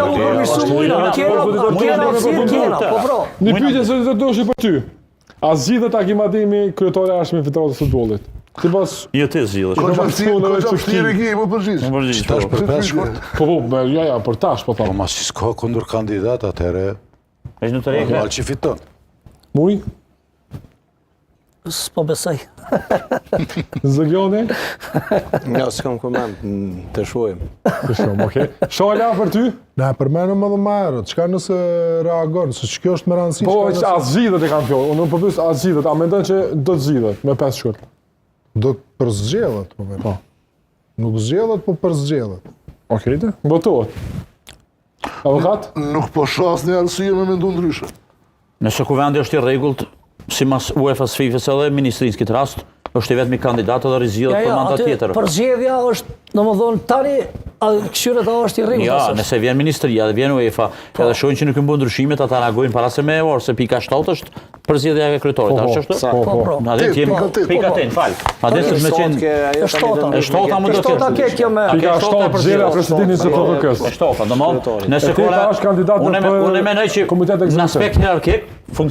Kena u përmirësu mujna, kena, po pro. Një pyetje se të doshi për ty. A zgjidhet Hakim Ademi kryetari i jashtëm i Federatës së Futbollit? Jo ti zgjidhesh. Koqa vështirë e më përgjigj. Tash për 5 shkurt. Po, ja, për tash po Po them. mas s'ka kundër kandidat atëherë. Është në të rejke. Normal që fiton. Muj, S'po besoj. Zëgjoni? Ja, s'kam koment, të shohim. Të shumë, okej. Shola për ty? Ne përmenëm edhe më herët, çka nëse reagon, se që kjo është më rëndësi. Po, a zgjidhet e kampion. Unë nuk po pyes a zgjidhet, a mendon që do të zgjidhet me 5 shkurt? Do të përzgjellet, po. Nuk zgjellet, po përzgjellet. Okej, të. Votohet. Avokat? Nuk po shas një arsye me mendu ndryshe. Nëse kuvendi është i rregullt, si mas UEFA-s, FIFA-s edhe ministrisë këtë rast, është i vetmi kandidat edhe rizillet për mandat tjetër. Përzgjedhja është, domethënë tani këshyret është i rregullt. Ja, nëse vjen ministria dhe vjen UEFA, edhe shohin që nuk i bën ndryshimet, ata reagojnë para se me orë, se pika 7 është përzgjedhja e kryetarit, a është ashtu? Po. Na dhe ti pika 8, fal. A dhe me qenë e shtota më do të Shtota ke kjo me. Pika 7 zgjera presidentin e PPK-s. E shtota, domthon, nëse Këta është kandidat unë mendoj që komitet në ekzekutiv. aspekt hierarkik